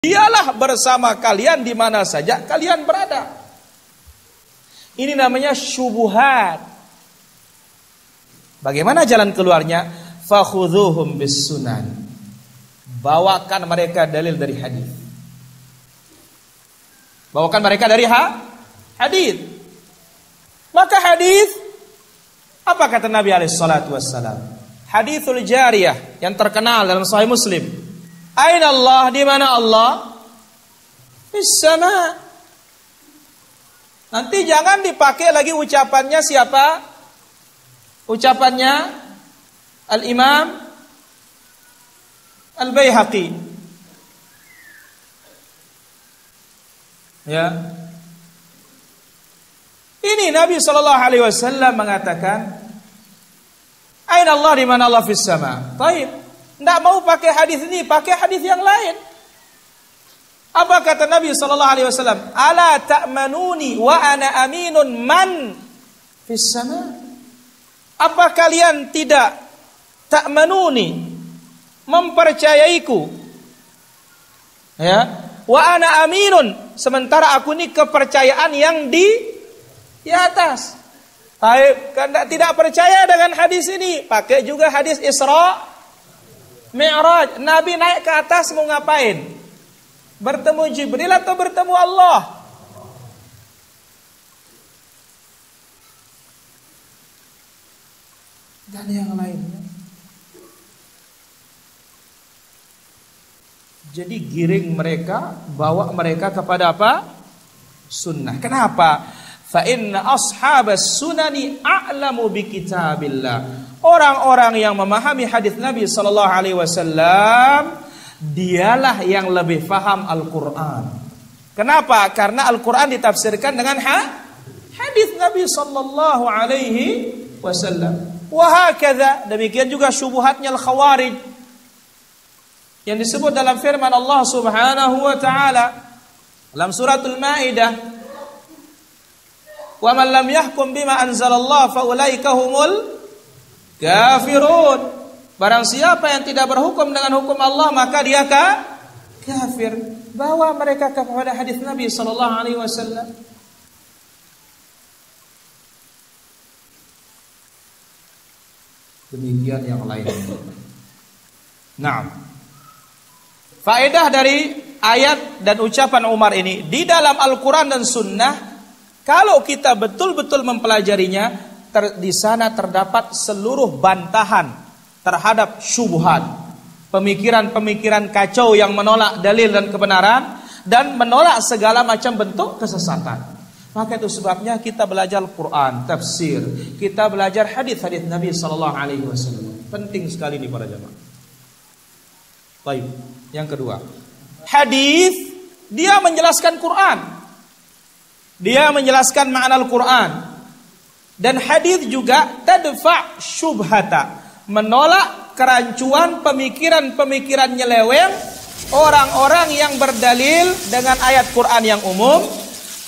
Dialah bersama kalian di mana saja kalian berada. Ini namanya syubuhat. Bagaimana jalan keluarnya? Fakhudhuhum bis sunan. Bawakan mereka dalil dari hadis. Bawakan mereka dari hadis. Maka hadis, apa kata Nabi alaihi salatu wassalam? Hadithul jariyah yang terkenal dalam Sahih Muslim. Aina Allah, di mana Allah? Fis sama. Nanti jangan dipakai lagi ucapannya siapa? Ucapannya Al-Imam Al-Baihaqi. Ya. Ini Nabi SAW mengatakan, Aina Allah, di mana Allah fis sama. Baik. Tidak mau pakai hadis ini, pakai hadis yang lain. Apa kata Nabi SAW? Ala ta'manuni wa ana aminun man fis sama. Apa kalian tidak ta'manuni, mempercayaiku? Ya, wa ana aminun, sementara aku ini kepercayaan yang di atas. Karena tidak percaya dengan hadis ini, pakai juga hadis Isra Mi'raj. Nabi naik ke atas mau ngapain? Bertemu Jibril atau bertemu Allah? Dan yang lainnya. Jadi giring mereka, bawa mereka kepada apa? Sunnah. Kenapa? Fa inna ashabas sunani a'lamu bi kitabillah. Orang-orang yang memahami hadis Nabi sallallahu alaihi wasallam, dialah yang lebih paham Al-Qur'an. Kenapa? Karena Al-Qur'an ditafsirkan dengan hadis Nabi sallallahu alaihi wasallam. Wa hakadha, demikian juga syubhatnya al-khawarij yang disebut dalam firman Allah Subhanahu wa taala dalam suratul Maidah, wa man lam yahkum bima anzalallah fa ulaika humul kafirun. Barang siapa yang tidak berhukum dengan hukum Allah, maka dia kafir. Bawa mereka kepada hadis Nabi sallallahu alaihi wasallam. Demikian yang lain. Nah, faedah dari ayat dan ucapan Umar ini di dalam Al-Quran dan Sunnah, kalau kita betul-betul mempelajarinya, di sana terdapat seluruh bantahan terhadap syubhat, pemikiran-pemikiran kacau yang menolak dalil dan kebenaran dan menolak segala macam bentuk kesesatan. Maka itu sebabnya kita belajar Al-Quran, tafsir, kita belajar hadis-hadis Nabi sallallahu alaihi wasallam. Penting sekali ini para jamaah. Baik, yang kedua, hadis dia menjelaskan Quran. Dia menjelaskan makna Al-Quran. Dan hadis juga tadfa' syubhata, menolak kerancuan pemikiran-pemikiran nyeleweng orang-orang yang berdalil dengan ayat Quran yang umum,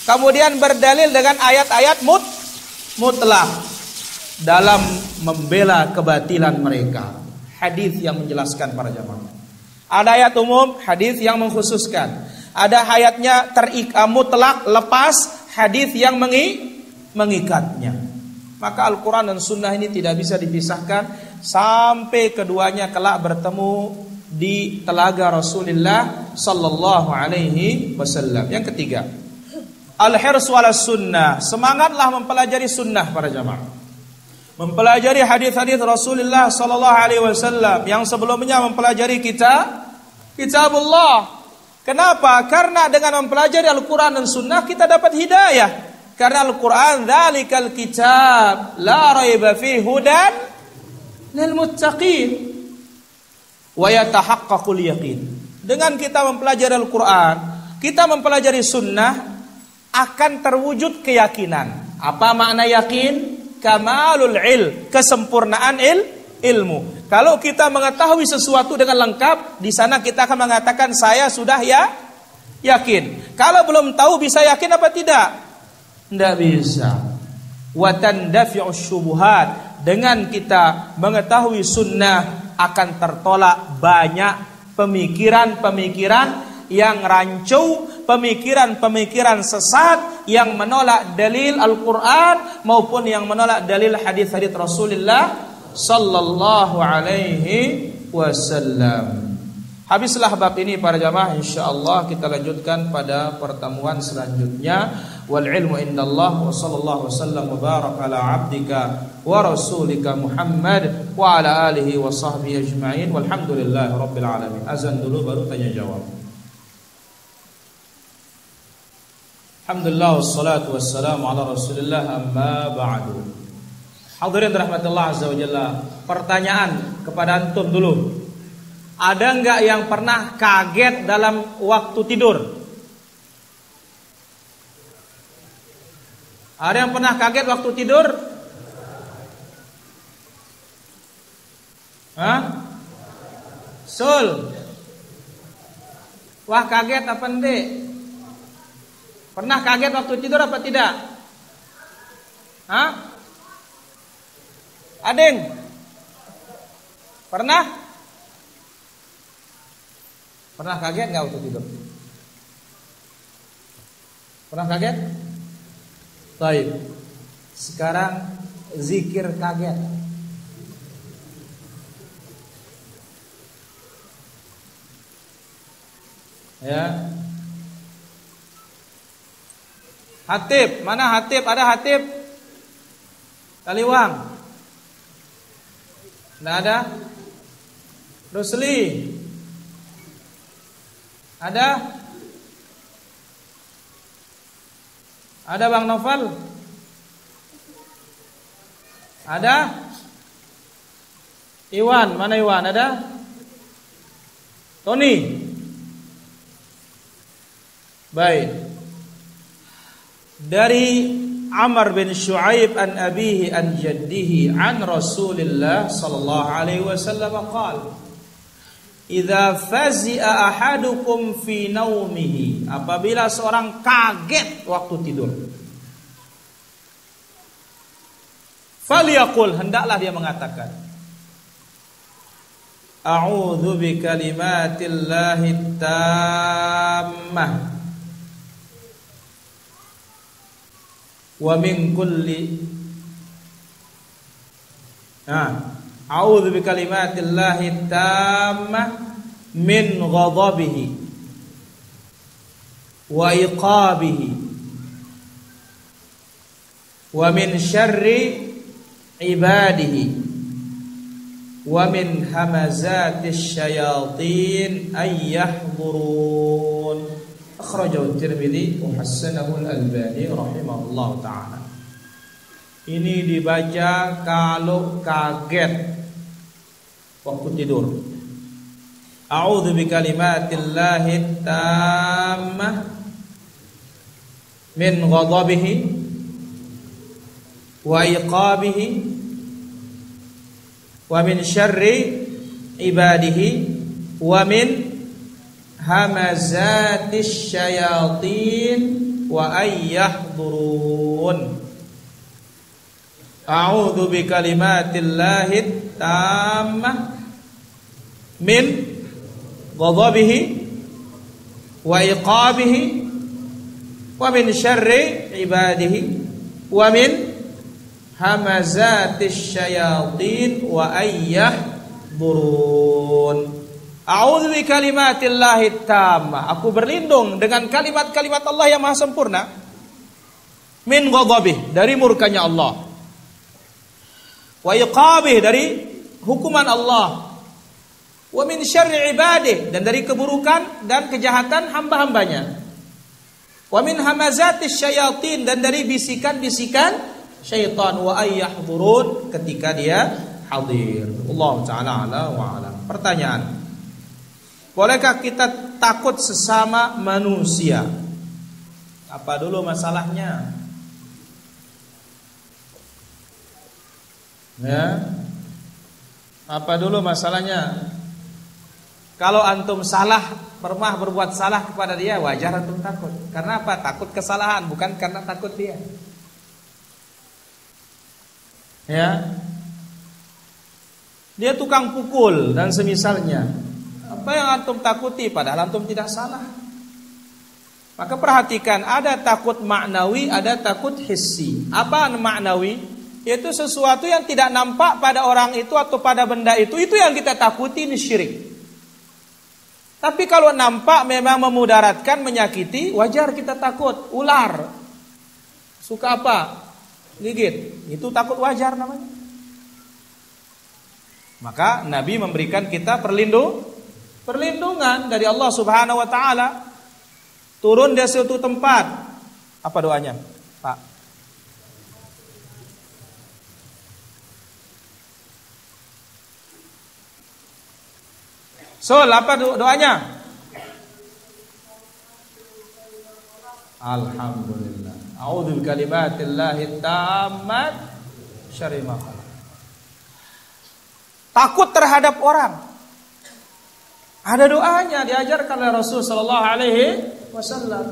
kemudian berdalil dengan ayat-ayat mutlak dalam membela kebatilan mereka. Hadis yang menjelaskan para jamaah. Ada ayat umum, hadis yang mengkhususkan. Ada ayatnya mutlak, lepas, hadis yang mengikatnya. Maka Al-Quran dan Sunnah ini tidak bisa dipisahkan sampai keduanya kelak bertemu di telaga Rasulullah sallallahu alaihi wasallam. Yang ketiga, al-hirsu ala sunnah, semangatlah mempelajari sunnah para jamaah. Mempelajari hadis-hadis Rasulullah sallallahu alaihi wasallam yang sebelumnya mempelajari kitabullah. Kenapa? Karena dengan mempelajari Al-Quran dan Sunnah kita dapat hidayah. Karena Al-Quran dzalikal kitab la raiba fihi hudan lil muttaqin wa yatahaqqaqul yaqin. Dengan kita mempelajari Al-Quran, kita mempelajari Sunnah, akan terwujud keyakinan. Apa makna yakin? Kamalul ilm, kesempurnaan ilmu. Kalau kita mengetahui sesuatu dengan lengkap, di sana kita akan mengatakan saya sudah yakin. Kalau belum tahu bisa yakin apa tidak? Tidak bisa. Wa tandafi'us syubuhat, dengan kita mengetahui sunnah akan tertolak banyak pemikiran-pemikiran yang rancu, pemikiran-pemikiran sesat yang menolak dalil Al-Quran maupun yang menolak dalil hadis-hadis Rasulullah sallallahu alaihi wasallam. Habislah bab ini para jamaah, insyaallah kita lanjutkan pada pertemuan selanjutnya. Wal ilmu indallah wa sallallahu wasallam wa baraka ala abdika wa rasulika Muhammad wa ala alihi wa sahbihi ajma'in walhamdulillahi rabbil alamin. Azan dulu baru tanya jawab. Alhamdulillah wassalatu wassalamu ala Rasulillah amma ba'du. Hadirin rahmatullah azza wa jalla. Pertanyaan kepada antum dulu. Ada enggak yang pernah kaget dalam waktu tidur? Ada yang pernah kaget waktu tidur? Hah? Sul. Wah, kaget apa enggak? Pernah kaget waktu tidur apa tidak? Hah? Adeng? Pernah? Pernah kaget nggak waktu tidur? Pernah kaget? Baik. Sekarang zikir kaget. Ya. Hatib, mana Hatib? Ada Hatib? Kaliwang? Tidak ada? Rusli? Ada? Ada Bang Novel? Ada? Iwan, mana Iwan? Ada? Tony? Baik. Dari Amr bin Shu'aib an abihi an jaddihi an Rasulillah sallallahu alaihi wasallam qala idza fazi'a ahadukum fi naumihi, apabila seorang kaget waktu tidur, falyaqul, hendaklah dia mengatakan, a'udzu bi kalimatillahi tammah wa min kulli a'udzu bi kalimatillahi tammah min ghadabihi wa iqabihi wa min syarri ibadihi wa min hamazatis syayatin ay yahdurun. Akhrajahu Tirmidzi wa hassanahu Al-Albani rahimahullahu taala. Ini dibaca kalau kaget waktu tidur. A'udzu bikalimatillahi tammah min ghadabihi wa iqabihi wa min syarri ibadihi wa min hamazatis syayatin wa ayyahdurun. A'udzu bikalimatillahi tammah min ghadabihi wa iqabihi wa min syarri ibadihi wa min hamazatis syayatin wa ayyahdurun. A'udzu bikalimatillahi tammah, aku berlindung dengan kalimat-kalimat Allah yang maha sempurna, min ghadabih, dari murkanya Allah, wa iqabih, dari hukuman Allah, wa min syarri ibadih, dan dari keburukan dan kejahatan hamba-hambanya, wa min hamazatis syayatin, dan dari bisikan-bisikan syaitan, wa ayyahdurun, ketika dia hadir. Allah Ta'ala ala wa alam. Pertanyaan, bolehkah kita takut sesama manusia? Apa dulu masalahnya? Ya. Apa dulu masalahnya? Kalau antum salah, pernah berbuat salah kepada dia, wajar antum takut. Karena apa? Takut kesalahan, bukan karena takut dia. Ya. Dia tukang pukul dan semisalnya. Apa yang antum takuti padahal antum tidak salah? Maka perhatikan, ada takut maknawi, ada takut hissi. Apa maknawi? Yaitu sesuatu yang tidak nampak pada orang itu atau pada benda itu yang kita takuti, ini syirik. Tapi kalau nampak memang memudaratkan, menyakiti, wajar kita takut. Ular, suka apa? Gigit, itu takut wajar namanya. Maka Nabi memberikan kita perlindungan dari Allah Subhanahu wa taala. Turun dari suatu tempat. Apa doanya, Pak? Apa doanya? Alhamdulillah. A'udzu bikalimatillahi tammat syarri ma khalaq. Takut terhadap orang. Ada doanya diajarkan oleh Rasul sallallahu alaihi wasallam.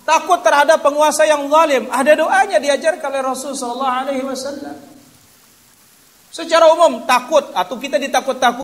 Takut terhadap penguasa yang zalim, ada doanya diajarkan oleh Rasul sallallahu alaihi wasallam. Secara umum takut atau kita ditakut-takut